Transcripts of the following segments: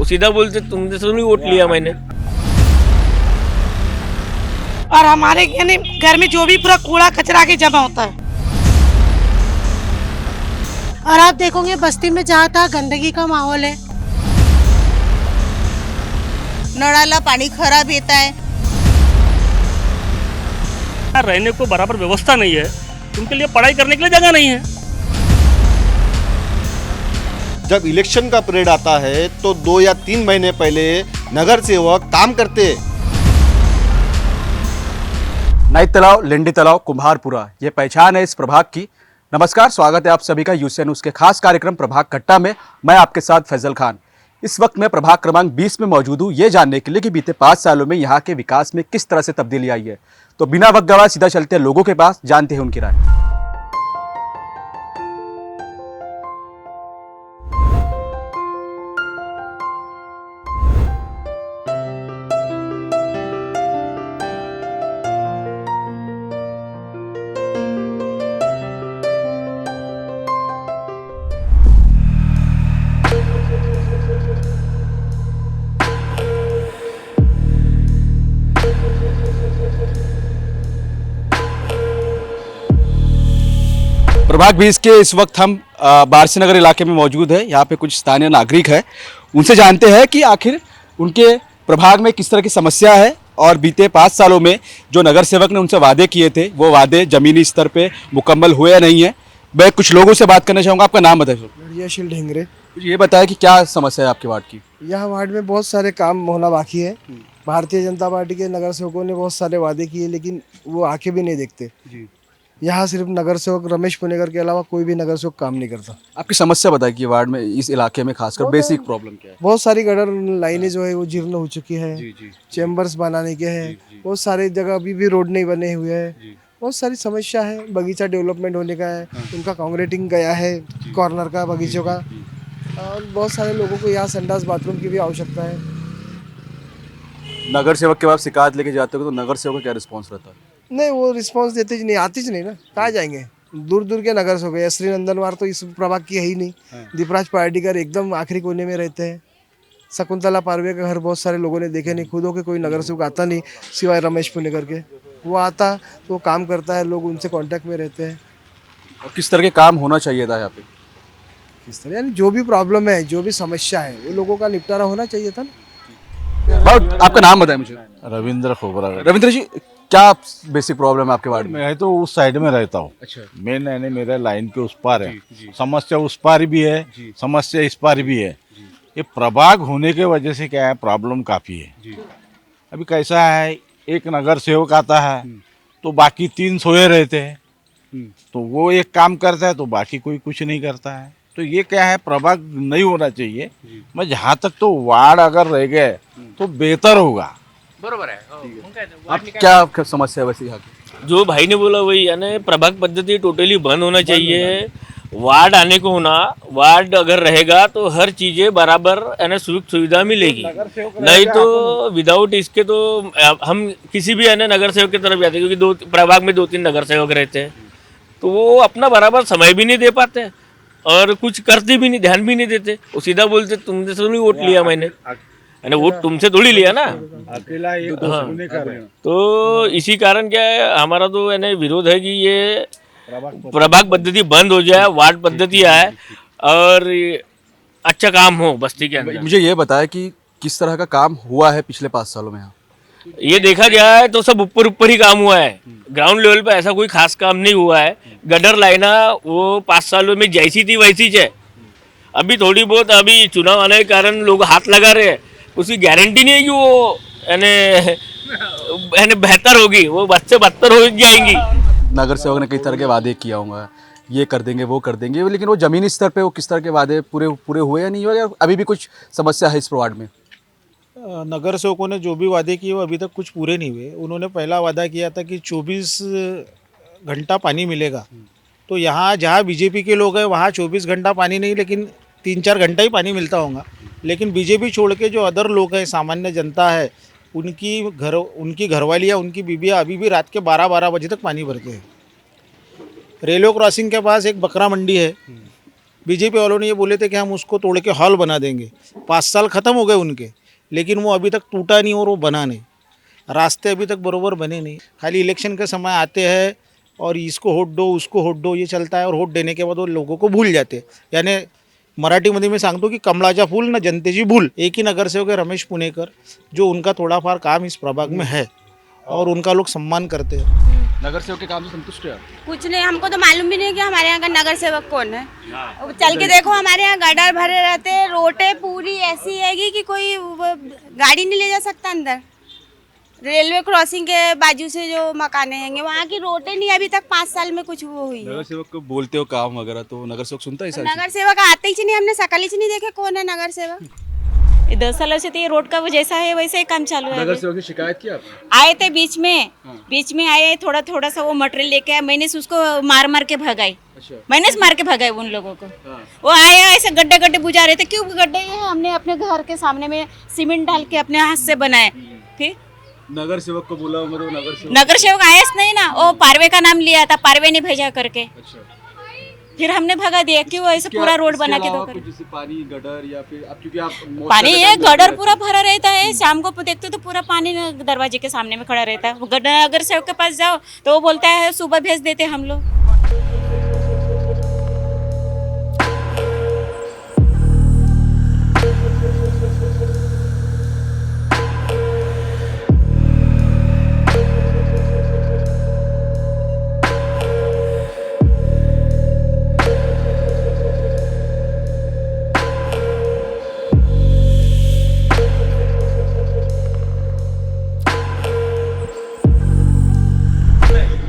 वो सीधा बोलते तुमसे तो नहीं वोट लिया मैंने। और हमारे यानी घर में जो भी पूरा कूड़ा कचरा के जमा होता है। और आप देखोगे बस्ती में जहाँ तहाँ गंदगी का माहौल है। नळाला पाणी खराब येत आहे। रहने को बराबर व्यवस्था नहीं है, उनके लिए पढ़ाई करने के लिए जगह नहीं है। जब इलेक्शन का पीरियड आता है तो 2 या 3 महीने पहले नगर सेवक काम करते। नाइट तालाब, लेंडी तालाब, कुम्हारपुरा, ये पहचान है इस प्रभाग की। नमस्कार, स्वागत है आप सभी का यूसीएन न्यूज़ के खास कार्यक्रम प्रभाग कट्टा में। मैं आपके साथ फैजल खान। इस वक्त मैं प्रभाग क्रमांक 20 में मौजूद हूँ ये जानने के लिए कि बीते 5 सालों में यहाँ के विकास में किस तरह से तब्दीली आई है। तो बिना वक्त गवाए सीधा चलते हैं लोगों के पास, जानते हैं उनकी राय। प्रभाग 20 के इस वक्त हम बारसी नगर इलाके में मौजूद है। यहाँ पे कुछ स्थानीय नागरिक है, उनसे जानते हैं कि आखिर उनके प्रभाग में किस तरह की समस्या है और बीते 5 सालों में जो नगर सेवक ने उनसे वादे किए थे वो वादे जमीनी स्तर पे मुकम्मल हुए या नहीं है। मैं कुछ लोगों से बात करना चाहूँगा। आपका नाम बताइए। यशील ढेंगरे। मुझे ये बताया कि क्या समस्या है आपके वार्ड की। यहाँ वार्ड में बहुत सारे काम होना बाकी है। भारतीय जनता पार्टी के नगर सेवकों ने बहुत सारे वादे किए लेकिन वो आके भी नहीं देखते। यहाँ सिर्फ नगर सेवक रमेश पुनेकर के अलावा कोई भी नगर सेवक काम नहीं करता। आपकी समस्या बताइए कि वार्ड में इस इलाके में खासकर बेसिक प्रॉब्लम क्या है। बहुत सारी गटर लाइनें जो है वो जीर्ण हो चुकी है। चैम्बर्स बनाने के हैं, बहुत सारी जगह अभी भी रोड नहीं बने हुए हैं। बहुत सारी समस्या है। बगीचा डेवलपमेंट होने का है, उनका कांक्रीटिंग गया है कॉर्नर का बगीचों का। और बहुत सारे लोगों को यहाँ संडास बाथरूम की भी आवश्यकता है। नगर सेवक के पास शिकायत लेके जाते हो तो नगर सेवक का क्या रिस्पॉन्स रहता है। नहीं, वो रिस्पांस देते ही नहीं, आती ही नहीं ना, कहाँ जाएंगे। दूर दूर के नगर से हो गए। श्री नंदनवार तो इस प्रभाग की है ही नहीं। दीपराज पार्टीकर एकदम आखिरी कोने में रहते हैं। शकुंतला पारवे का घर बहुत सारे लोगों ने देखे नहीं, खुद हो के कोई नगर सेवक आता नहीं सिवाय रमेश पुनेकर के। वो आता तो वो काम करता है, लोग उनसे कांटेक्ट में रहते हैं। और किस तरह के काम होना चाहिए था यहाँ पे। इस तरह यानी जो भी प्रॉब्लम है, जो भी समस्या है, वो लोगों का निपटारा होना चाहिए था ना। आपका नाम बताएं मुझे। रविंद्र खोबरा। रविंद्र जी, क्या बेसिक प्रॉब्लम है आपके वार्ड में। मैं तो उस साइड में रहता हूँ। अच्छा। मेन यानी मेरा लाइन के उस पार है। समस्या उस पार भी है, समस्या इस पार भी है। ये प्रभाग होने के वजह से क्या है, प्रॉब्लम काफ़ी है। अभी कैसा है, एक नगर सेवक आता है तो बाकी 3 सोए रहते हैं। तो वो एक काम करता है तो बाकी कोई कुछ नहीं करता है। तो ये क्या है, प्रभाग नहीं होना चाहिए। मैं जहाँ तक तो वार्ड अगर रह गए तो बेहतर होगा। बरोबर है। आप क्या समस्या है वैसे यहाँ की। जो भाई ने बोला वही, यानी प्रभाग पद्धति टोटली बंद होना चाहिए। वार्ड आने को होना, वार्ड अगर रहेगा तो हर चीजें बराबर यानी सुख सुविधा मिलेगी। नहीं तो विदाउट इसके तो हम किसी भी यानी नगर सेवक की तरफ जाते हैं, क्योंकि प्रभाग में 2-3 नगर सेवक रहते हैं तो वो अपना बराबर समय भी नहीं दे पाते और कुछ करते भी नहीं, ध्यान भी नहीं देते। वो सीधा बोलते तुमसे तो नहीं वोट लिया मैंने, यानी वोट तुमसे थोड़ी लिया ना। अकेला तो इसी कारण क्या है, हमारा तो यानी विरोध है कि ये प्रभाग पद्धति बंद हो जाए, वार्ड पद्धति आए और अच्छा काम हो बस्ती के अंदर। मुझे ये बताया कि किस तरह का काम हुआ है पिछले 5 सालों में यहाँ। ये देखा जाए तो सब ऊपर ऊपर ही काम हुआ है, ग्राउंड लेवल पे ऐसा कोई खास काम नहीं हुआ है। गटर लाइना वो 5 सालों में जैसी थी वैसी है। अभी थोड़ी बहुत अभी चुनाव आने के कारण लोग हाथ लगा रहे हैं, उसकी गारंटी नहीं है कि वो यानी बेहतर होगी, वो बच्चे बदतर हो जाएंगी। नगर सेवक ने कई तरह के वादे किया होंगे, ये कर देंगे वो कर देंगे, लेकिन वो जमीनी स्तर पे वो किस तरह के वादे पूरे हुए या नहीं हुए, या अभी भी कुछ समस्या है इस वार्ड में। नगर सेवकों ने जो भी वादे किए वो अभी तक कुछ पूरे नहीं हुए। उन्होंने पहला वादा किया था कि 24 घंटा पानी मिलेगा। तो यहाँ जहाँ बीजेपी के लोग हैं वहाँ 24 घंटा पानी नहीं, लेकिन 3-4 घंटा ही पानी मिलता होगा। लेकिन बीजेपी छोड़ के जो अदर लोग हैं, सामान्य जनता है, उनकी घरवालियाँ, उनकी बीबियाँ अभी भी रात के 12-12 बजे तक पानी भरते हैं। रेलवे क्रॉसिंग के पास एक बकरा मंडी है, बीजेपी वालों ने ये बोले थे कि हम उसको तोड़ के हॉल बना देंगे। 5 साल ख़त्म हो गए उनके, लेकिन वो अभी तक टूटा नहीं और वो बना नहीं। रास्ते अभी तक बरोबर बने नहीं। खाली इलेक्शन के समय आते हैं और इसको वोट दो उसको वोट दो ये चलता है, और वोट देने के बाद वो लोगों को भूल जाते। यानी मराठीमध्ये मी सांगतो की कमळाचा फूल ना जनतेची भूल। एक ही नगरसेवक है रमेश पुणेकर, जो उनका थोड़ा-फार काम इस प्रभाग में है और उनका लोग सम्मान करते हैं। नगर सेवक के काम से संतुष्ट है आप? कुछ नहीं, हमको तो मालूम भी नहीं कि हमारे यहाँ का नगर सेवक कौन है। चल के देखो, हमारे यहाँ गटर भरे रहते हैं, रोडें पूरी ऐसी हैगी कि कोई गाड़ी नहीं ले जा सकता अंदर। रेलवे क्रॉसिंग के बाजू से जो मकाने हैं वहाँ की रोडें नहीं अभी तक 5 साल में कुछ वो हुई है। नगर सेवक को बोलते हो काम वगैरह तो नगर सेवक सुनता है तो नगर सेवक आते ही नहीं, हमने सकल ही नहीं देखे कौन है नगर सेवक। 10 सालों से तो ये रोड का वो जैसा है वैसे ही काम चालू है। नगर सेवक की शिकायत की आपने? आए थे बीच में आए, थोड़ा सा वो मटेरियल लेके आए, मैंने उसको मार के भगाई। अच्छा। मैंने मार के भगाई उन लोगों को। वो आए ऐसे गड्ढे बुझा रहे थे। क्यों गड्ढे हैं? हमने अपने घर के सामने में सीमेंट डाल के अपने हाथ से बनाए। फिर नगर सेवक को बोला मतलब नगर सेवक आया नहीं ना, वो पारवे का नाम लिया था, पारवे ने भेजा करके। अच्छा। फिर हमने भगा दिया। क्यों ऐसे पूरा रोड बना के दो? जैसे पानी गटर या फिर अब क्योंकि आप पानी ये गटर पूरा भरा रहता है। शाम को देखते तो पूरा पानी दरवाजे के सामने में खड़ा रहता है। गटर अगर सेवक के पास जाओ तो वो बोलता है सुबह भेज देते हम लोग।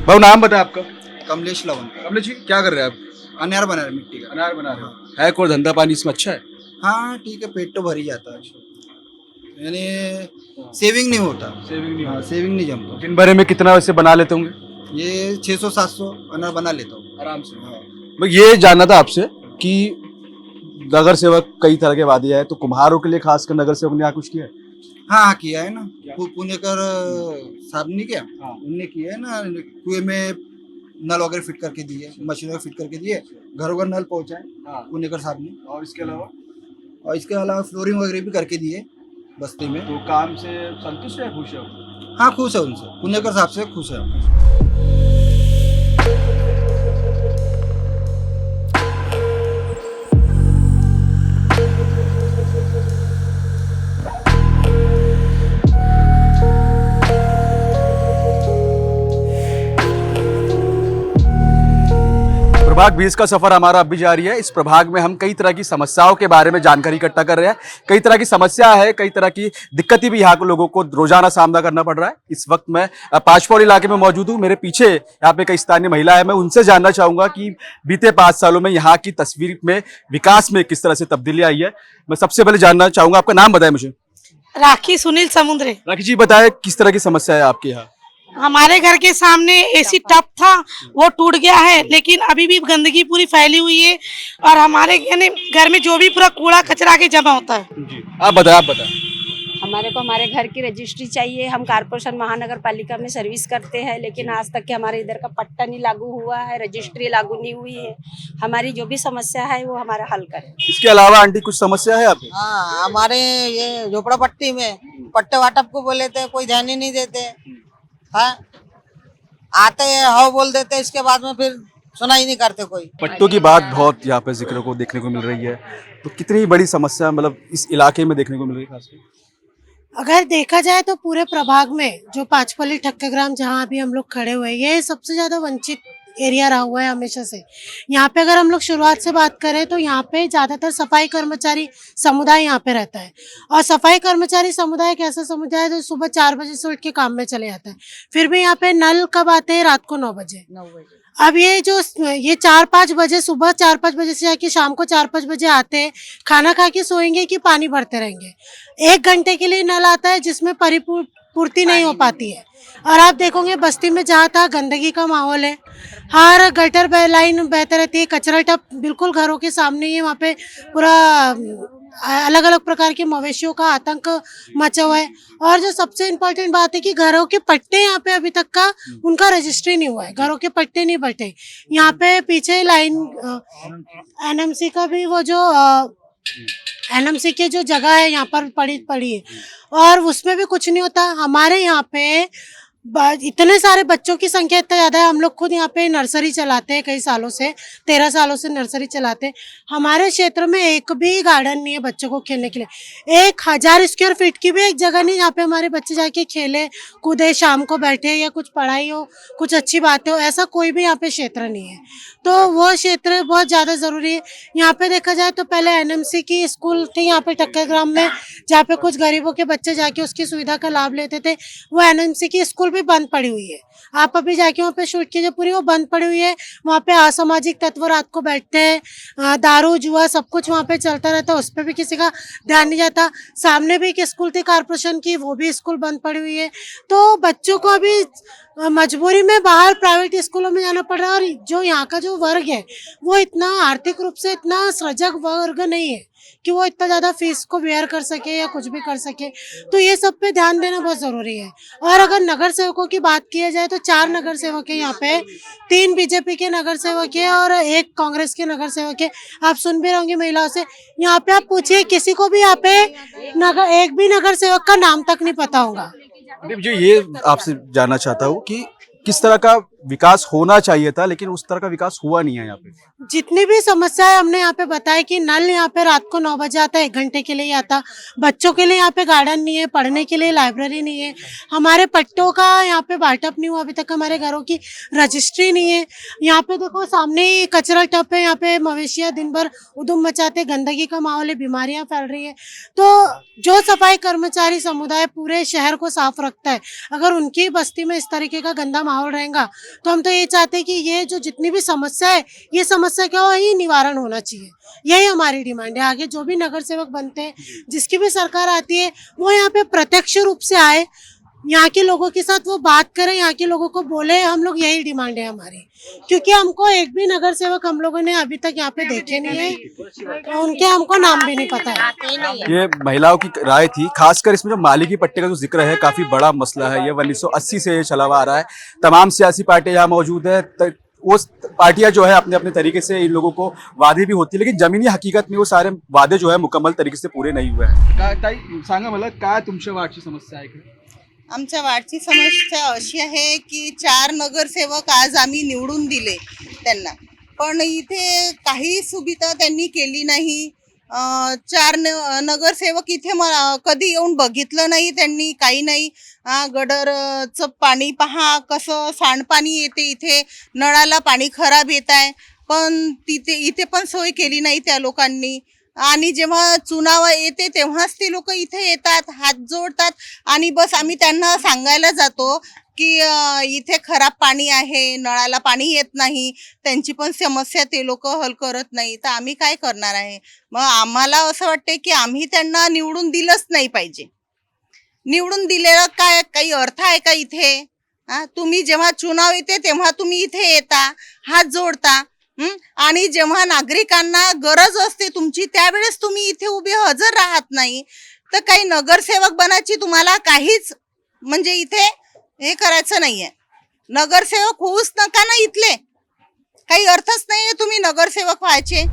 भाई नाम बताए आपका? कमलेश लवन, कमलेश जी क्या कर रहे हैं आप? अनार बना रहे मिट्टी का। अनार बना रहे हो? है कोई धंधा पानी इसमें अच्छा है? हाँ ठीक है, पेट तो भर ही जाता है, यानी सेविंग नहीं होता। सेविंग नहीं जमता। दिन भर में कितना वैसे बना लेते होंगे? ये 600-700 अनार बना लेता हूँ आराम से। मैं ये जानना था आपसे कि नगर सेवक कई तरह के वादे हैं, तो कुम्हारों के लिए खासकर नगर सेवक ने यहाँ कुछ किया है? हाँ किया है ना, पुणेकर साहब ने किया, उनने किया है ना। कुएं में नल वगैरह फिट करके दिए, मशीन वगैरह फिट करके दिए, घरों घर नल पहुंचाए पुणेकर साहब ने। और इसके अलावा फ्लोरिंग वगैरह भी करके दिए बस्ती में। तो काम से संतुष्ट है, खुश है? हाँ खुश है उनसे, पुणेकर साहब से खुश है। प्रभाग 20 का सफर हमारा अब भी जारी है। इस प्रभाग में हम कई तरह की समस्याओं के बारे में जानकारी इकट्ठा कर रहे हैं। कई तरह की समस्या है, कई तरह की दिक्कतें भी यहाँ के लोगों को रोजाना सामना करना पड़ रहा है। इस वक्त मैं पांचपौड़ी इलाके में मौजूद हूँ। मेरे पीछे यहाँ पे कई स्थानीय महिला है। मैं उनसे जानना चाहूंगा कि बीते 5 सालों में यहाँ की तस्वीर में, विकास में किस तरह से तब्दीली आई है। मैं सबसे पहले जानना चाहूंगा, आपका नाम बताएं मुझे। राखी सुनील समुद्रे। राखी जी बताएं किस तरह की समस्या है आपके यहाँ? हमारे घर के सामने एसी टप था, वो टूट गया है, लेकिन अभी भी गंदगी पूरी फैली हुई है और हमारे यानी घर में जो भी पूरा कूड़ा कचरा के जमा होता है। जी आप बताएं। हमारे को हमारे घर की रजिस्ट्री चाहिए। हम कारपोरेशन महानगर पालिका में सर्विस करते हैं, लेकिन आज तक के हमारे इधर का पट्टा नहीं लागू हुआ है, रजिस्ट्री लागू नहीं हुई है। हमारी जो भी समस्या है वो हमारा हल करें। इसके अलावा आंटी कुछ समस्या है आपकी? हाँ, हमारे ये झोपड़ा पट्टी में पट्टे वाटप को बोले थे, कोई ध्यान ही नहीं देते। हाँ, आते हैं हाँ बोल देते, इसके बाद में फिर सुना ही नहीं करते कोई। पट्टों की बात बहुत यहाँ पे जिक्र को देखने को मिल रही है, तो कितनी बड़ी समस्या मतलब इस इलाके में देखने को मिल रही है खासकर? अगर देखा जाए तो पूरे प्रभाग में जो पांचपल्ली ठक्करग्राम जहाँ अभी हम लोग खड़े हुए हैं, ये सबसे ज्यादा वंचित एरिया रहा हुआ है हमेशा से। यहाँ पे अगर हम लोग शुरुआत से बात करें तो यहाँ पे ज्यादातर सफाई कर्मचारी समुदाय यहाँ पे रहता है, और सफाई कर्मचारी समुदाय एक ऐसा समुदाय है जो सुबह 4 बजे से उठ के काम में चले जाता है। फिर भी यहाँ पे नल कब आते हैं? रात को 9 बजे। अब ये 4-5 बजे, सुबह 4-5 बजे से आके शाम को 4-5 बजे आते हैं, खाना खा के सोएंगे कि पानी भरते रहेंगे। 1 घंटे के लिए नल आता है जिसमें पूर्ति नहीं हो पाती है। और आप देखोगे बस्ती में जहाँ तहाँ गंदगी का माहौल है, हर गटर लाइन बहते रहती है, कचरा टप बिल्कुल घरों के सामने ही, वहाँ पे पूरा अलग अलग प्रकार के मवेशियों का आतंक मचा हुआ है। और जो सबसे इम्पोर्टेंट बात है कि घरों के पट्टे यहाँ पे अभी तक का उनका रजिस्ट्री नहीं हुआ है, घरों के पट्टे नहीं बटे। यहाँ पे पीछे लाइन एनएमसी का भी वो जो एनएमसी के जो जगह है यहाँ पर पड़ी है और उसमें भी कुछ नहीं होता। हमारे यहाँ पे इतने सारे बच्चों की संख्या इतना ज़्यादा है। हम लोग खुद यहाँ पे नर्सरी चलाते हैं कई सालों से, 13 सालों से नर्सरी चलाते हैं। हमारे क्षेत्र में एक भी गार्डन नहीं है बच्चों को खेलने के लिए। 1000 स्क्वायर फीट की भी एक जगह नहीं जहाँ पे हमारे बच्चे जाके खेले कूदे, शाम को बैठे या कुछ पढ़ाई हो, कुछ अच्छी बातें हो, ऐसा कोई भी यहाँ पे क्षेत्र नहीं है। तो वो क्षेत्र बहुत ज़्यादा ज़रूरी है। यहाँ पे देखा जाए तो पहले एनएमसी की स्कूल थी यहाँ पे टक्कर ग्राम में, जहाँ पे कुछ गरीबों के बच्चे जाके उसकी सुविधा का लाभ लेते थे। वो एनएमसी की स्कूल भी बंद पड़ी हुई है। आप अभी जाके वहाँ पे शूट कीजिए, पूरी वो बंद पड़ी हुई है। वहाँ पे असामाजिक तत्व रात को बैठते हैं, दारू जुआ सब कुछ वहाँ पे चलता रहता है, उस पर भी किसी का ध्यान नहीं जाता। सामने भी एक स्कूल थी कॉर्पोरेशन की, वो भी स्कूल बंद पड़ी हुई है। तो बच्चों को अभी मजबूरी में बाहर प्राइवेट स्कूलों में जाना पड़ रहा है। और जो यहाँ का जो वर्ग है वो इतना आर्थिक रूप से इतना सजग वर्ग नहीं है कि वो इतना ज़्यादा फीस को बेयर कर सके या कुछ भी कर सके। तो ये सब पे ध्यान देना बहुत ज़रूरी है। और अगर नगर सेवकों की बात की जाए तो 4 नगर सेवक है यहाँ पे, 3 बीजेपी के नगर सेवक है और 1 कांग्रेस के नगर सेवक है। आप सुन भी रहोगे महिलाओं से, यहाँ पे आप पूछिए किसी को भी यहाँ पे एक भी नगर सेवक का नाम तक नहीं पता होगा। मुझे ये आपसे जानना चाहता हूँ कि किस तरह का विकास होना चाहिए था, लेकिन उस तरह का विकास हुआ नहीं है यहाँ पे। जितनी भी समस्याएं हमने यहाँ पे बताया कि नल यहाँ पे रात को 9 बजे आता है, 1 घंटे के लिए आता। बच्चों के लिए यहाँ पे गार्डन नहीं है, पढ़ने के लिए लाइब्रेरी नहीं है, हमारे पट्टों का यहाँ पे बांटअप नहीं हुआ अभी तक, हमारे घरों की रजिस्ट्री नहीं है। यहाँ पे देखो सामने ही कचरा टप है, यहाँ पे मवेशियाँ दिन भर उधुम मचाते, गंदगी का माहौल है, बीमारियाँ फैल रही है। तो जो सफाई कर्मचारी समुदाय पूरे शहर को साफ रखता है, अगर उनकी बस्ती में इस तरीके का गंदा माहौल रहेगा तो हम तो ये चाहते हैं कि ये जो जितनी भी समस्या है, ये समस्या क्या हो, ही निवारण होना चाहिए। यही हमारी डिमांड है। आगे जो भी नगर सेवक बनते हैं, जिसकी भी सरकार आती है, वो यहाँ पे प्रत्यक्ष रूप से आए, यहाँ के लोगों के साथ वो बात करें, यहाँ के लोगों को बोले। हम लोग यही डिमांड है हमारी, क्योंकि हमको एक भी नगर सेवक हम लोगों ने अभी तक यहाँ पे देखे नहीं है, तो उनके हमको नाम भी नहीं पता है। ये महिलाओं की राय थी, खासकर इसमें जो माली की पट्टे का जो जिक्र है, काफी बड़ा मसला है। ये 1980 से चला हुआ आ रहा है। तमाम सियासी पार्टियां यहाँ मौजूद है। वो पार्टियां जो है अपने अपने तरीके से इन लोगों को वादे भी होती है, लेकिन जमीनी हकीकत में वो सारे वादे जो है मुकम्मल तरीके से पूरे नहीं हुए हैं। ताई सांगा मला काय तुमच्या वार्डची समस्या आहे? आमच्या वार्डची समस्या अशी आहे की 4 नगरसेवक आज आम्ही निवडून दिले त्यांना, पण इथे काही सुविधा त्यांनी केली नाही। 4 नगरसेवक इथे कधी येऊन बघितलं नाही त्यांनी, काही नाही। गडरचं पाणी पहा कसं सांडपाणी येते, इथे नळाला पाणी खराब येत आहे, पण इथे पण सोय केली नाही त्या लोकांनी। आणि जेव्हा चुनाव येते तेव्हाच ते लोक इथे येतात, हात जोडतात आणि बस आम्ही त्यांना सांगायला जातो की इथे खराब पाणी आहे, नळाला पाणी येत नाही, त्यांची पण समस्या ते लोक हल करत नाही। तर आम्ही काय करणार आहे? मग आम्हाला असं वाटते की आम्ही त्यांना निवडून दिलंच नाही पाहिजे। निवडून दिलेला काय काही अर्थ आहे का इथे? तुम्ही जेव्हा चुनाव येते तेव्हा तुम्ही इथे येता, हात जोडता, आणि जेव्हा नागरिकांना गरज असते तुमची त्यावेळेस तुम्ही इथे उभे हजर राहत नाही। तर काही नगरसेवक बनायची तुम्हाला काहीच म्हणजे इथे हे करायचं नाहीये। नगरसेवक होऊच नका ना इथले, काही अर्थच नाहीये तुम्ही नगरसेवक व्हायचे।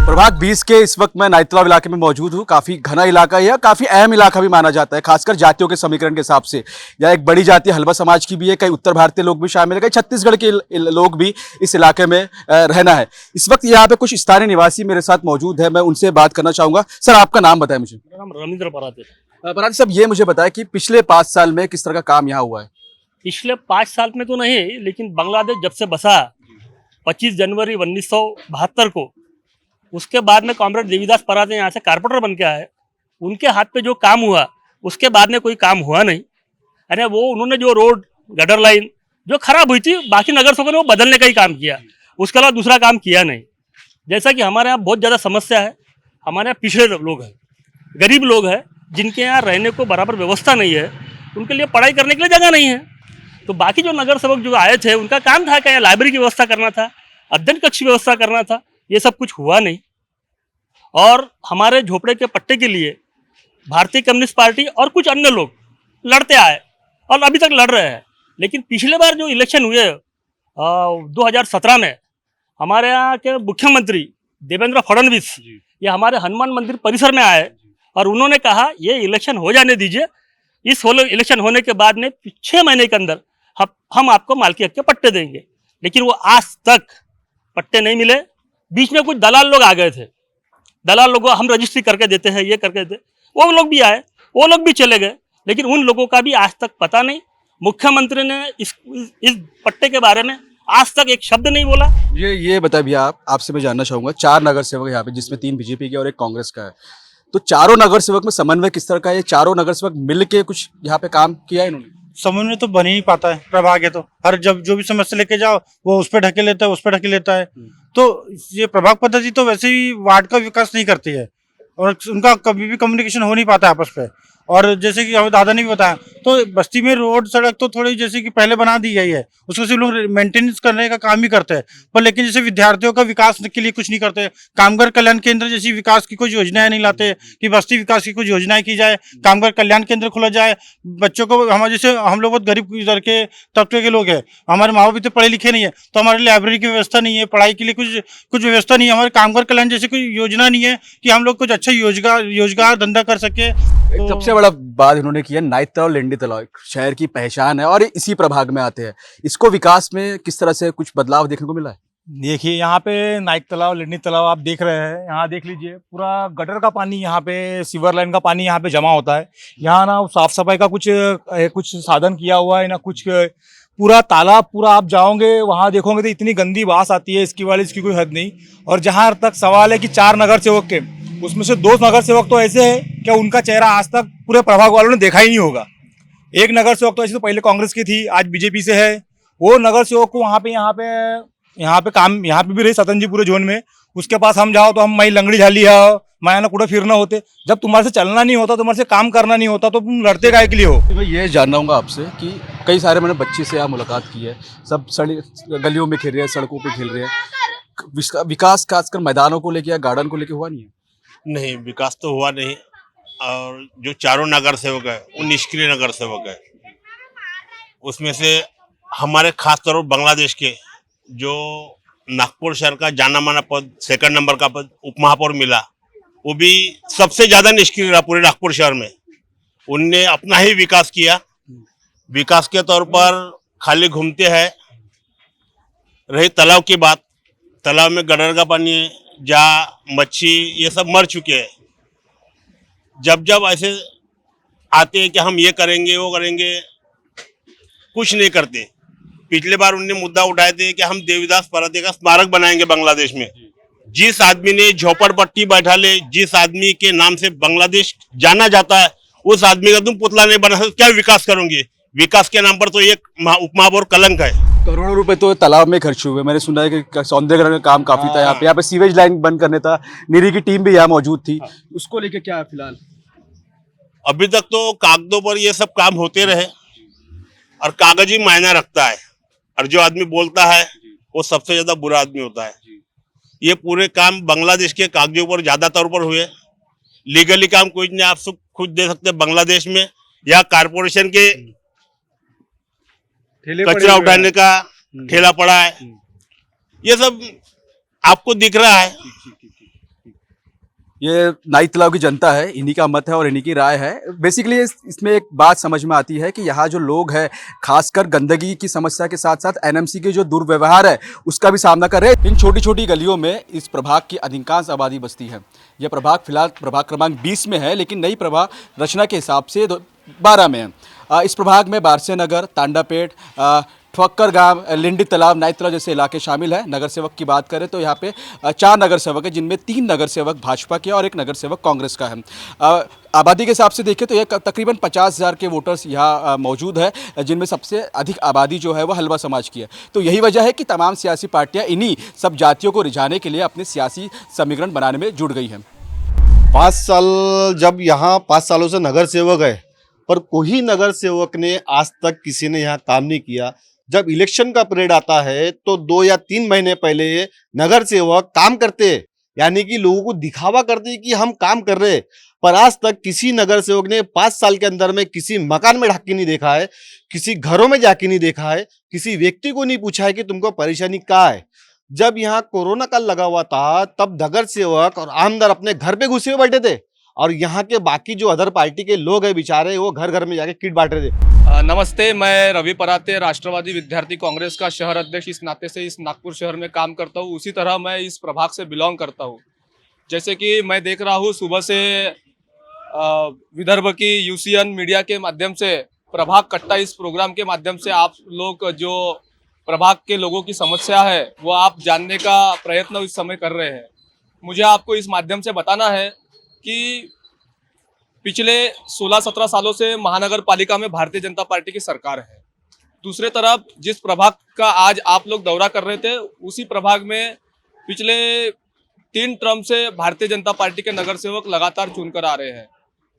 प्रभाग 20 के इस वक्त मैं नाइतलाव इलाके में मौजूद हूँ। काफ़ी घना इलाका है, काफ़ी अहम इलाका भी माना जाता है, खासकर जातियों के समीकरण के हिसाब से। यहाँ एक बड़ी जाति हलवा समाज की भी है, कई उत्तर भारतीय लोग भी शामिल है, कई छत्तीसगढ़ के लोग भी इस इलाके में रहना है। इस वक्त यहाँ पे कुछ स्थानीय निवासी मेरे साथ मौजूद है, मैं उनसे बात करना चाहूँगा। सर, आपका नाम बताएं मुझे। मेरा नाम रविंद्र पराते। पराते साहब, ये मुझे बताया कि पिछले 5 साल में किस तरह का काम यहाँ हुआ है? पिछले 5 साल में तो नहीं, लेकिन बांग्लादेश जब से बसा 25 जनवरी 1972 को, उसके बाद में कॉमरेड देवीदास पराते यहाँ से कारपोरेटर बन के आए, उनके हाथ पे जो काम हुआ उसके बाद में कोई काम हुआ नहीं। अरे वो उन्होंने जो रोड गटर लाइन जो खराब हुई थी, बाकी नगर सेवकों ने वो बदलने का ही काम किया, उसके अलावा दूसरा काम किया नहीं। जैसा कि हमारे यहाँ बहुत ज़्यादा समस्या है, हमारे यहाँ पिछड़े लोग हैं, गरीब लोग हैं, जिनके यहाँ रहने को बराबर व्यवस्था नहीं है, उनके लिए पढ़ाई करने के लिए जगह नहीं है। तो बाकी जो नगर सेवक जो आए थे उनका काम था क्या, लाइब्रेरी की व्यवस्था करना था, अध्ययन कक्ष की व्यवस्था करना था, ये सब कुछ हुआ नहीं। और हमारे झोपड़े के पट्टे के लिए भारतीय कम्युनिस्ट पार्टी और कुछ अन्य लोग लड़ते आए और अभी तक लड़ रहे हैं। लेकिन पिछले बार जो इलेक्शन हुए 2017 में, हमारे यहाँ के मुख्यमंत्री देवेंद्र फडणवीस ये हमारे हनुमान मंदिर परिसर में आए और उन्होंने कहा ये इलेक्शन हो जाने दीजिए, इस इलेक्शन होने के बाद में 6 महीने के अंदर हम आपको मालकी हक के पट्टे देंगे। लेकिन वो आज तक पट्टे नहीं मिले। बीच में कुछ दलाल लोग आ गए थे, दलाल लोगों हम रजिस्ट्री करके देते हैं, ये करके देते, वो लोग भी आए, वो लोग भी चले गए, लेकिन उन लोगों का भी आज तक पता नहीं। मुख्यमंत्री ने इस पट्टे के बारे में आज तक एक शब्द नहीं बोला। ये बताइए भैया, आपसे मैं जानना चाहूंगा, 4 नगर सेवक यहाँ पे, जिसमें 3 बीजेपी के और 1 कांग्रेस का है, तो चारों नगर सेवक में समन्वय किस तरह का है? चारों नगर सेवक मिल के कुछ यहाँ पे काम किया है इन्होंने? समन्वय तो बन ही नहीं पाता है, प्रभाग है तो हर जब जो भी समस्या लेके जाओ वो उस पर ढके लेता है, उस पर ढके लेता है। तो ये प्रभाग पद्धति तो वैसे ही वार्ड का विकास नहीं करती है और उनका कभी भी कम्युनिकेशन हो नहीं पाता है आपस में। और जैसे कि हमें दादा ने भी बताया, तो बस्ती में रोड सड़क तो थोड़ी जैसे कि पहले बना दी गई है, उसको सिर्फ लोग मेंटेनेंस करने का काम ही करते हैं, पर लेकिन जैसे विद्यार्थियों का विकास के लिए कुछ नहीं करते। कामगार कल्याण केंद्र जैसी विकास की कुछ योजनाएं नहीं लाते कि बस्ती विकास की कुछ योजनाएं की जाए, कामगार कल्याण केंद्र खोला जाए। बच्चों को हमारे जैसे हम लोग बहुत गरीब इधर के तबके के लोग हैं, हमारे माँ बाप इतने पढ़े लिखे नहीं है, तो हमारे लाइब्रेरी की व्यवस्था नहीं है, पढ़ाई के लिए कुछ व्यवस्था नहीं है, हमारे कामगार कल्याण जैसी कोई योजना नहीं है कि हम लोग कुछ अच्छा रोजगार धंधा कर सके। एक सबसे बड़ा बात इन्होंने की है, नाइट तालाब, लेंडी तालाब शहर की पहचान है और इसी प्रभाग में आते हैं। इसको विकास में किस तरह से कुछ बदलाव देखने को मिला है? देखिए यहाँ पे नाइक तालाब, लेंडी तालाब आप देख रहे हैं, यहाँ देख लीजिए पूरा गटर का पानी, यहाँ पे सीवर लाइन का पानी यहाँ पे जमा होता है। यहाँ ना साफ सफाई का कुछ साधन किया हुआ है ना कुछ। पूरा तालाब पूरा आप जाओगे वहाँ देखोगे तो इतनी गंदी बास आती है, इसकी कोई हद नहीं। और जहाँ तक सवाल है कि 4 नगर सेवक के, उसमें से 2 नगर सेवक तो ऐसे हैं कि उनका चेहरा आज तक पूरे प्रभाग वालों ने देखा ही नहीं होगा। एक नगर सेवक तो ऐसे तो पहले कांग्रेस की थी, आज बीजेपी से है। वो नगर सेवक को यहाँ पे भी रही सतनजीपुरे जोन में, उसके पास हम जाओ तो हम मई लंगड़ी झाली है, मैं ना कुड़ा फिरना होते। जब तुम्हारे से चलना नहीं होता, तुम्हारे से काम करना नहीं होता, तो तुम लड़ते काहे के लिए हो? मैं ये जानना चाहूँगा आपसे कि कई सारे मैंने बच्चे से यहाँ मुलाकात की है, सब गलियों में खेल रहे हैं, सड़कों पे खेल रहे हैं। विकास खासकर मैदानों को लेके या गार्डन को लेके हुआ नहीं है? नहीं, विकास तो हुआ नहीं। और जो चारों नगर सेवक है वो निष्क्रिय नगर सेवक है। उसमें से हमारे खास तौर पर बांग्लादेश के जो नागपुर शहर का जाना माना पद, 2nd नंबर का पद उप महापौर मिला, वो भी सबसे ज्यादा निष्क्रिय रहा पूरे नागपुर शहर में। उनने अपना ही विकास किया, विकास के तौर पर खाली घूमते हैं। रही तालाब की बात, तालाब में गटर का पानी है, जा मच्छी ये सब मर चुके हैं। जब ऐसे आते हैं कि हम ये करेंगे वो करेंगे, कुछ नहीं करते। पिछले बार उन्होंने मुद्दा उठाए थे कि हम देवीदास पराते का स्मारक बनाएंगे बांग्लादेश में। जिस आदमी ने झोपड़पट्टी बैठा ले, जिस आदमी के नाम से बांग्लादेश जाना जाता है, उस आदमी का तुम पुतला नहीं बना सकते, क्या विकास करोगे? विकास के नाम पर तो एक उप महापौर कलंक है। करोड़ों रुपए तो तालाब में खर्च हुए। मैंने सुना है कि सौंदर्यकरण का काम काफी था यहाँ पे सीवेज लाइन बंद करने था, निरी की टीम भी यहाँ मौजूद थी, उसको लेके क्या है फिलहाल? अभी तक तो कागजों पर ये सब काम होते रहे और कागज ही मायना रखता है, और जो आदमी बोलता है वो सबसे ज्यादा बुरा आदमी होता है। ये पूरे काम बांग्लादेश के कागजों पर ज्यादा तौर पर हुए। लीगली काम कोई नहीं आप सब खुद दे सकते बांग्लादेश में, या कारपोरेशन के कचरा उठाने का ठेला पड़ा है, ये सब आपको दिख रहा है। ये नाइक तालाब की जनता है, इन्हीं का मत है और इन्हीं की राय है। बेसिकली इसमें एक बात समझ में आती है कि यहाँ जो लोग हैं, खासकर गंदगी की समस्या के साथ साथ एनएमसी के जो दुर्व्यवहार है उसका भी सामना कर रहे हैं। इन छोटी छोटी गलियों में इस प्रभाग की अधिकांश आबादी बसती है। यह प्रभाग फिलहाल प्रभाग क्रमांक 20 में है, लेकिन नई प्रभाग रचना के हिसाब से 12 में है। इस प्रभाग में बारसे नगर, तांडापेट, ठक्कर गांव, लिंडी तालाब, नाइट तालाब जैसे इलाके शामिल हैं। नगर सेवक की बात करें तो यहाँ पे 4 नगर सेवक हैं, जिनमें 3 नगर सेवक भाजपा के और 1 नगर सेवक कांग्रेस का है। आबादी के हिसाब से देखें तो ये तकरीबन 50,000 के वोटर्स यहाँ मौजूद है, जिनमें सबसे अधिक आबादी जो है वो हलवा समाज की है। तो यही वजह है कि तमाम सियासी पार्टियाँ इन्हीं सब जातियों को रिझाने के लिए अपने सियासी समीकरण बनाने में जुट गई हैं। 5 साल जब यहाँ 5 सालों से नगर सेवक है, पर कोई नगर सेवक ने आज तक किसी ने यहाँ काम नहीं किया। जब इलेक्शन का पीरियड आता है तो 2 या 3 महीने पहले नगर सेवक काम करते हैं, यानी कि लोगों को दिखावा करते हैं कि हम काम कर रहे हैं। पर आज तक किसी नगर सेवक ने 5 साल के अंदर में किसी मकान में ढाक के नहीं देखा है, किसी घरों में जाके नहीं देखा है, किसी व्यक्ति को नहीं पूछा है कि तुमको परेशानी क्या है। जब यहाँ कोरोना काल लगा हुआ था तब नगर सेवक और आमदार अपने घर पे घुसे हुए बैठे थे, और यहाँ के बाकी जो अदर पार्टी के लोग हैं बेचारे, वो घर घर में जाके किट बांट रहे थे। नमस्ते, मैं रवि पराते, राष्ट्रवादी विद्यार्थी कांग्रेस का शहर अध्यक्ष इस नाते से इस नागपुर शहर में काम करता हूँ। उसी तरह मैं इस प्रभाग से बिलोंग करता हूँ। जैसे कि मैं देख रहा हूँ सुबह से विदर्भ की यूसीएन मीडिया के माध्यम से प्रभाग कट्टा इस प्रोग्राम के माध्यम से आप लोग जो प्रभाग के लोगों की समस्या है वो आप जानने का प्रयत्न इस समय कर रहे हैं। मुझे आपको इस माध्यम से बताना है कि पिछले 16-17 सालों से महानगर पालिका में भारतीय जनता पार्टी की सरकार है। दूसरे तरफ जिस प्रभाग का आज आप लोग दौरा कर रहे थे, उसी प्रभाग में पिछले 3 टर्म से भारतीय जनता पार्टी के नगर सेवक लगातार चुनकर आ रहे हैं।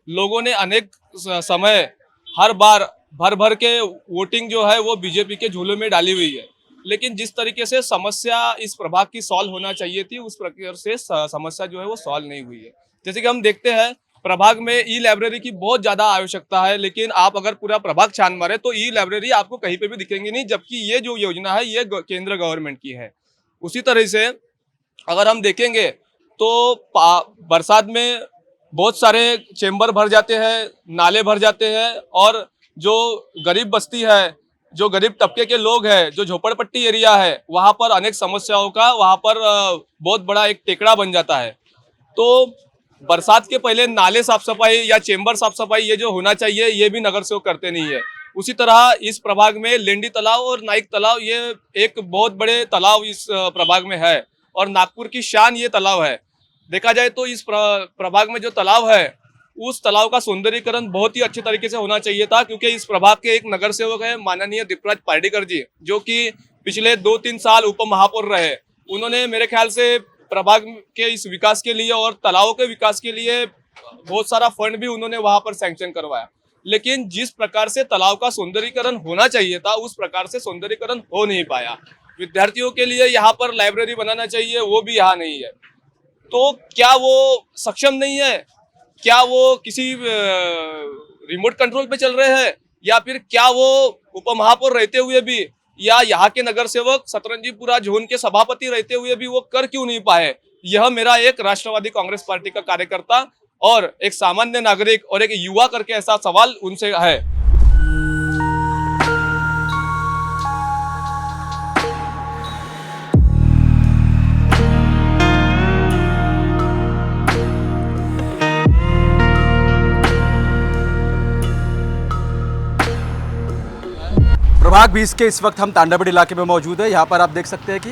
लोगों ने अनेक समय हर बार भर भर के वोटिंग जो है वो बीजेपी के झोले में डाली हुई है, लेकिन जिस तरीके से समस्या इस प्रभाग की सॉल्व होना चाहिए थी उस प्रकार से समस्या जो है वो सॉल्व नहीं हुई है। जैसे कि हम देखते हैं प्रभाग में ई लाइब्रेरी की बहुत ज़्यादा आवश्यकता है, लेकिन आप अगर पूरा प्रभाग छान मारे तो ई लाइब्रेरी आपको कहीं पे भी दिखेंगी नहीं, जबकि ये जो योजना है ये केंद्र गवर्नमेंट की है। उसी तरह से अगर हम देखेंगे तो बरसात में बहुत सारे चेंबर भर जाते हैं, नाले भर जाते हैं, और जो गरीब बस्ती है, जो गरीब तबके के लोग हैं, जो झोपड़पट्टी एरिया है, वहाँ पर अनेक समस्याओं का वहाँ पर बहुत बड़ा एक टेकड़ा बन जाता है। तो बरसात के पहले नाले साफ सफाई या चेंबर साफ सफाई ये जो होना चाहिए ये भी नगर सेवक करते नहीं है। उसी तरह इस प्रभाग में लेंडी तालाब और नाइक तालाब, ये एक बहुत बड़े तालाब इस प्रभाग में है और नागपुर की शान ये तालाब है। देखा जाए तो इस प्रभाग में जो तालाब है उस तालाब का सौंदर्यीकरण बहुत ही अच्छे तरीके से होना चाहिए था, क्योंकि इस प्रभाग के एक नगर सेवक है माननीय दीपराज पार्डीकर जी, जो कि पिछले 2-3 साल उप महापौर रहे। उन्होंने मेरे ख्याल से प्रभाग के इस विकास के लिए और तालाबों के विकास के लिए बहुत सारा फंड भी उन्होंने वहां पर सैंक्शन करवाया, लेकिन जिस प्रकार से तालाब का सौंदर्यीकरण होना चाहिए था उस प्रकार से सौंदर्यीकरण हो नहीं पाया। विद्यार्थियों के लिए यहाँ पर लाइब्रेरी बनाना चाहिए, वो भी यहाँ नहीं है। तो क्या वो सक्षम नहीं है? क्या वो किसी रिमोट कंट्रोल पे चल रहे हैं, या फिर क्या वो उप महापौर रहते हुए भी या यहाँ के नगर सेवक सतरंजीपुरा जोन के सभापति रहते हुए भी वो कर क्यों नहीं पाए? यह मेरा एक राष्ट्रवादी कांग्रेस पार्टी का कार्यकर्ता और एक सामान्य नागरिक और एक युवा करके ऐसा सवाल उनसे है। प्रभाग 20 के इस वक्त हम तांडाबेड़ इलाके में मौजूद है। यहाँ पर आप देख सकते हैं कि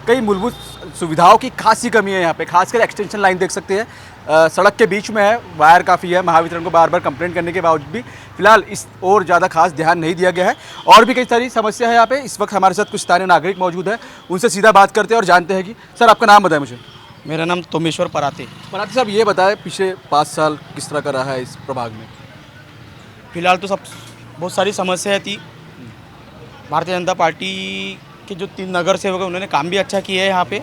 कई मूलभूत सुविधाओं की खासी कमी है यहाँ पे, खासकर एक्सटेंशन लाइन देख सकते हैं सड़क के बीच में है, वायर काफ़ी है। महावितरण को बार बार कंप्लेंट करने के बावजूद भी फिलहाल इस और ज़्यादा खास ध्यान नहीं दिया गया है। और भी कई सारी समस्या है यहाँ पे। इस वक्त हमारे साथ कुछ स्थानीय नागरिक मौजूद है, उनसे सीधा बात करते हैं और जानते हैं कि सर आपका नाम बताएं मुझे। मेरा नाम तोमेश्वर पराते। पराते साहब ये बताएं पिछले 5 साल किस तरह का रहा है इस प्रभाग में? फिलहाल तो सब बहुत सारी समस्याएं थी। भारतीय जनता पार्टी के जो 3 नगर सेवक हैं उन्होंने काम भी अच्छा किया है यहाँ पे।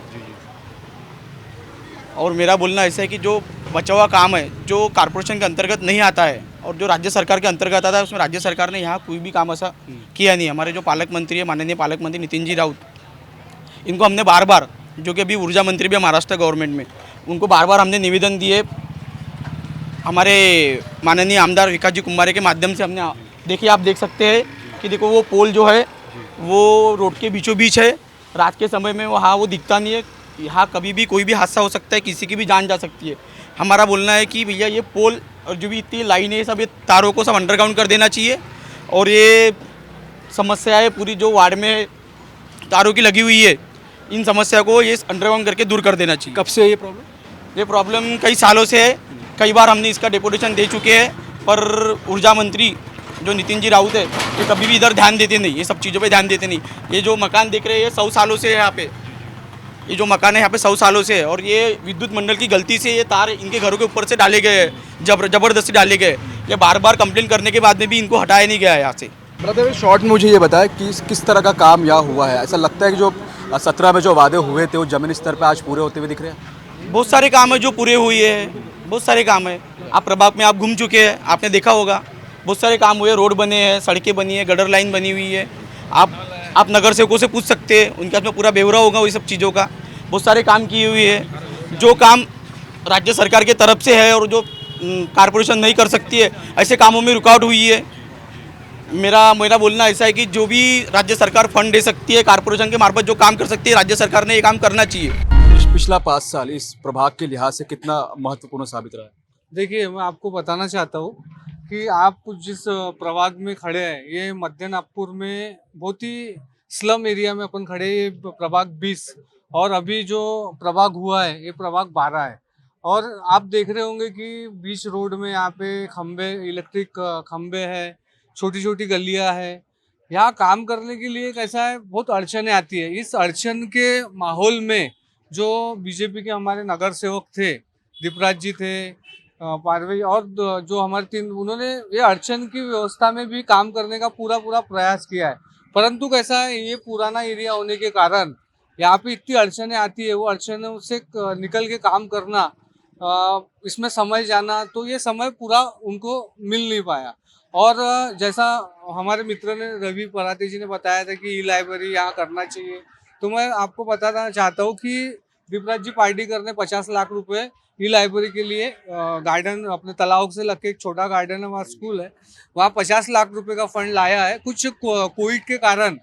और मेरा बोलना ऐसा है कि जो बचा हुआ काम है जो कॉर्पोरेशन के अंतर्गत नहीं आता है और जो राज्य सरकार के अंतर्गत आता है उसमें राज्य सरकार ने यहाँ कोई भी काम ऐसा किया नहीं। हमारे जो पालक मंत्री है माननीय पालक मंत्री नितिन जी राउत, इनको हमने बार बार, जो कि अभी ऊर्जा मंत्री भी है महाराष्ट्र गवर्नमेंट में, उनको बार बार हमने निवेदन दिए। हमारे माननीय आमदार विकास जी कुमारे के माध्यम से हमने, देखिए आप देख सकते हैं कि देखो वो पोल जो है वो रोड के बीचों बीच है। रात के समय में वहाँ वो दिखता नहीं है। यहाँ कभी भी कोई भी हादसा हो सकता है, किसी की भी जान जा सकती है। हमारा बोलना है कि भैया ये पोल और जो भी इतनी लाइन है सब, ये तारों को सब अंडरग्राउंड कर देना चाहिए और ये समस्या है पूरी जो वार्ड में तारों की लगी हुई है, इन समस्या को ये अंडरग्राउंड करके दूर कर देना चाहिए। कब से ये प्रॉब्लम? ये प्रॉब्लम कई सालों से है, कई बार हमने इसका डेपुटेशन दे चुके हैं, पर ऊर्जा मंत्री जो नितिन जी राउत है ये कभी भी इधर ध्यान देते नहीं, ये सब चीज़ों पे ध्यान देते नहीं। ये जो मकान देख रहे हैं 100 सालों से है यहाँ पे, ये जो मकान है यहाँ पे 100 सालों से है, और ये विद्युत मंडल की गलती से ये तार इनके घरों के ऊपर से डाले गए हैं, जबरदस्ती डाले गए। ये बार बार कंप्लेन करने के बाद में भी इनको हटाया नहीं गया है यहाँ से। ब्रदर शॉर्ट में मुझे ये बताया कि किस तरह का काम यहाँ हुआ है। ऐसा लगता है कि जो 17 में जो वादे हुए थे वो जमीनी स्तर पर आज पूरे होते हुए दिख रहे हैं। बहुत सारे काम है जो पूरे हुए हैं, बहुत सारे काम है। आप प्रभाग में आप घूम चुके हैं, आपने देखा होगा बहुत सारे काम हुए, रोड बने हैं, सड़कें बनी है, गटर लाइन बनी हुई है। आप नगर सेवकों से पूछ सकते हैं, उनके हाथ में पूरा ब्यौरा होगा वही सब चीज़ों का। बहुत सारे काम किए हुए हैं, जो काम राज्य सरकार के तरफ से है और जो कारपोरेशन नहीं कर सकती है, ऐसे कामों में रुकावट हुई है। मेरा बोलना ऐसा है कि जो भी राज्य सरकार फंड दे सकती है, कारपोरेशन के मार्फत जो काम कर सकती है, राज्य सरकार ने ये काम करना चाहिए। पिछला 5 साल इस प्रभाग के लिहाज से कितना महत्वपूर्ण साबित रहा है? देखिए, मैं आपको बताना चाहता हूँ कि आप जिस प्रभाग में खड़े हैं, ये मध्य नागपुर में बहुत ही स्लम एरिया में अपन खड़े हैं। ये प्रभाग 20 और अभी जो प्रभाग हुआ है ये प्रभाग 12 है। और आप देख रहे होंगे कि बीच रोड में यहाँ पे खंबे, इलेक्ट्रिक खंबे हैं, छोटी छोटी गलियाँ हैं। यहाँ काम करने के लिए कैसा है, बहुत अड़चनें आती है। इस अड़चन के माहौल में जो बीजेपी के हमारे नगर सेवक थे, दीपराज जी थे, पारवे और जो हमारे 3, उन्होंने ये अड़चन की व्यवस्था में भी काम करने का पूरा प्रयास किया है। परंतु कैसा है, ये पुराना एरिया होने के कारण यहाँ पे इतनी अड़चनें आती है, वो अड़चनों से निकल के काम करना, इसमें समय जाना, तो ये समय पूरा उनको मिल नहीं पाया। और जैसा हमारे मित्र ने रवि पराते जी ने बताया था कि ई-लाइब्रेरी यहाँ करना चाहिए, तो मैं आपको बताना चाहता हूँ कि दीपराज जी पार्टी करने 50 लाख रुपए ई-लाइब्रेरी के लिए गार्डन अपने तालाब से लग के एक छोटा गार्डन है, वहाँ स्कूल है, वहाँ 50 लाख रुपए का फंड लाया है। कुछ कोविड के कारण,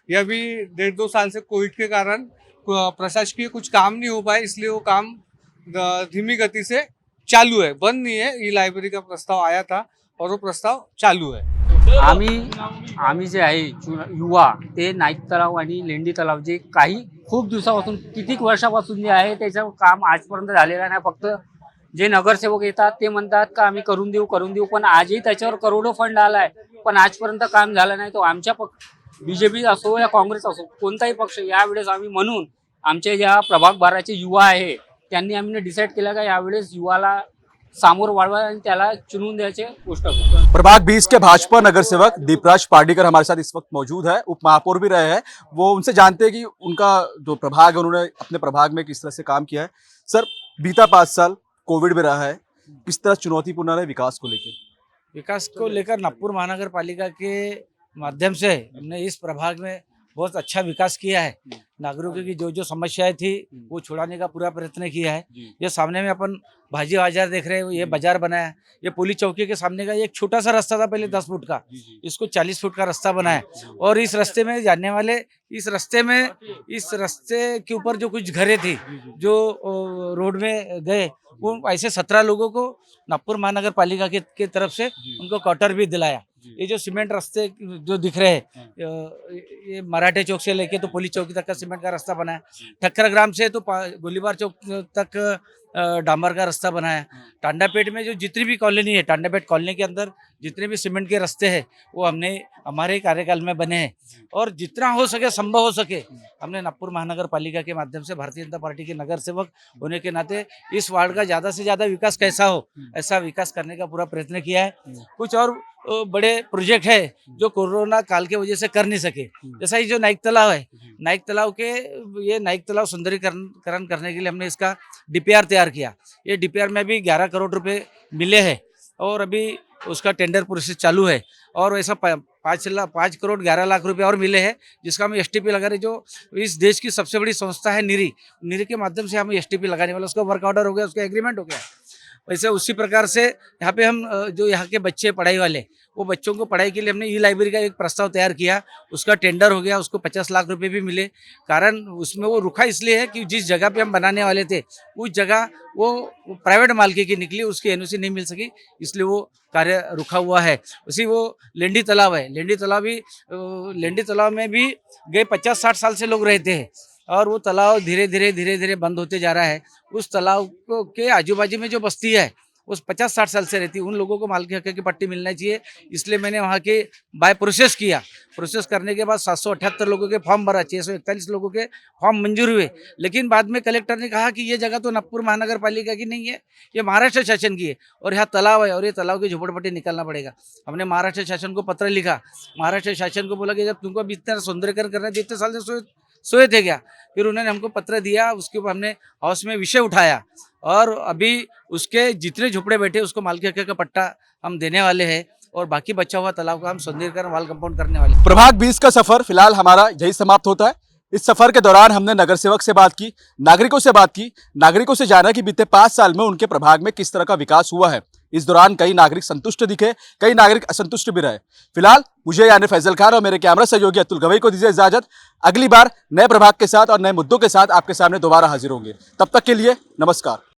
या अभी 1.5-2 साल से कोविड के कारण प्रशासकीय कुछ काम नहीं हो पाए, इसलिए वो काम धीमी गति से चालू है, बंद नहीं है। ई-लाइब्रेरी का प्रस्ताव आया था और वो प्रस्ताव चालू है। आम्ही जे आहे युवा ते नाईक तलाव आणि लेंडी तलाव जे काही खूप दिवसापासून, कितीक वर्षापासून जे आहे त्याचं काम आजपर्यंत झालेलं नाही। फक्त जे नगरसेवक येतात ते म्हणतात का आम्ही करून देऊ, पण आजही त्याच्यावर करोडो फंड आलाय, पण आजपर्यंत काम झालं नाही। तो आमच्या बीजेपी असो या काँग्रेस असो, कोणताही पक्ष, यावेळेस आम्ही म्हणून आमचे ज्या प्रभाग 12चे युवा आहे त्यांनी आम्ही डिसाईड केलं का यावेळेस युवाला सामोर वाढवा आणि त्याला चुनून द्यायचे गोष्ट। प्रभाग 20 के भाजपा नगर सेवक दीपराज पार्डीकर हमारे साथ इस वक्त मौजूद है, उप महापौर भी रहे हैं। वो उनसे जानते हैं कि उनका जो प्रभाग है, उन्होंने अपने प्रभाग में किस तरह से काम किया है। सर, बीता 5 साल कोविड में रहा है, किस तरह चुनौतीपूर्ण रहा है विकास को लेकर? विकास को लेकर नागपुर महानगर पालिका के माध्यम से हमने इस प्रभाग में बहुत अच्छा विकास किया है। नागरिकों की जो समस्याएं थी वो छुड़ाने का पूरा प्रयत्न किया है। ये सामने में अपन भाजी बाजार देख रहे हैं, ये बाजार बनाया। ये पुलिस चौकी के सामने का एक छोटा सा रास्ता था पहले 10 फुट का, इसको 40 फुट का रास्ता बनाया। और इस रास्ते में जाने वाले, इस रास्ते के ऊपर जो कुछ घरें थी जो रोड में गए, वो ऐसे 17 लोगों को नागपुर महानगर पालिका के तरफ से उनको क्वार्टर भी दिलाया। ये जो सीमेंट रास्ते जो दिख रहे हैं, ये मराठे चौक से लेके तो पुलिस चौकी तक का सीमेंट का रास्ता बनाया। ठक्कर ग्राम से तो गोलीबार चौक तक डामर का रास्ता बनाया। टांडापेट में जो जितनी भी कॉलोनी है, टांडापेट कॉलोनी के अंदर जितने भी सीमेंट के रास्ते हैं वो हमने हमारे कार्यकाल में बने हैं। और जितना हो सके, संभव हो सके, हमने नागपुर महानगर पालिका के माध्यम से भारतीय जनता पार्टी के नगर सेवक होने के नाते इस वार्ड का ज़्यादा से ज़्यादा विकास कैसा हो, ऐसा विकास करने का पूरा प्रयत्न किया है। कुछ और बड़े प्रोजेक्ट है जो कोरोना काल के वजह से कर नहीं सके, जैसा ही जो नाइक तालाब है, नाइक तालाब सुंदरीकरण करने के लिए हमने इसका DPR तैयार किया। ये DPR में भी 11 करोड़ रुपए मिले हैं और अभी उसका टेंडर प्रोसेस चालू है। और ऐसा 5 करोड़ 11 लाख रुपए और मिले हैं, जिसका हम STP लगा रहे। जो इस देश की सबसे बड़ी संस्था है निरी के माध्यम से हम STP लगाने वाले, उसका वर्क ऑर्डर हो गया, उसका एग्रीमेंट हो गया। वैसे उसी प्रकार से यहाँ पे हम जो यहाँ के बच्चे पढ़ाई वाले, वो बच्चों को पढ़ाई के लिए हमने ई लाइब्रेरी का एक प्रस्ताव तैयार किया। उसका टेंडर हो गया, उसको 50 लाख रुपए भी मिले। कारण उसमें वो रुका इसलिए है कि जिस जगह पे हम बनाने वाले थे उस जगह वो प्राइवेट मालिकी की निकली, उसकी एनओसी नहीं मिल सकी, इसलिए वो कार्य रुका हुआ है। उसी वो लेंडी तालाब है, लेंडी तालाब में भी गए 50-60 साल से लोग रहते हैं और वो तालाब धीरे धीरे बंद होते जा रहा है। उस तालाब के आजू बाजू में जो बस्ती है उस 50-60 साल से रहती है, उन लोगों को मालिकी हक की पट्टी मिलना चाहिए। इसलिए मैंने वहाँ के बाय प्रोसेस किया। प्रोसेस करने के बाद 778 लोगों के फॉर्म भरा, 641 लोगों के फॉर्म मंजूर हुए। लेकिन बाद में कलेक्टर ने कहा कि ये जगह तो नागपुर महानगर पालिका की नहीं है, ये महाराष्ट्र शासन की है और यहाँ तालाब है और ये तालाब की झोपड़पट्टी निकालना पड़ेगा। हमने महाराष्ट्र शासन को पत्र लिखा, महाराष्ट्र शासन को बोला कि जब तुमको अभी इतना सौंदर्यकरण करना है, इतने साल से सोए थे क्या। फिर उन्होंने हमको पत्र दिया, उसके ऊपर हमने हाउस में विषय उठाया और अभी उसके जितने झोपड़े बैठे उसको मालिकी हक का पट्टा हम देने वाले हैं और बाकी बचा हुआ तालाब का हम सौंदर्यीकरण वाल कंपाउंड करने वाले। प्रभाग 20 का सफर फिलहाल हमारा यही समाप्त होता है। इस सफर के दौरान हमने नगर सेवक से बात की, नागरिकों से बात की, नागरिकों से जाना कि बीते 5 साल में उनके प्रभाग में किस तरह का विकास हुआ है। इस दौरान कई नागरिक संतुष्ट दिखे, कई नागरिक असंतुष्ट भी रहे। फिलहाल मुझे यानी फैजल खान और मेरे कैमरा सहयोगी अतुल गवई को दीजिए इजाजत। अगली बार नए प्रभाग के साथ और नए मुद्दों के साथ आपके सामने दोबारा हाजिर होंगे। तब तक के लिए नमस्कार।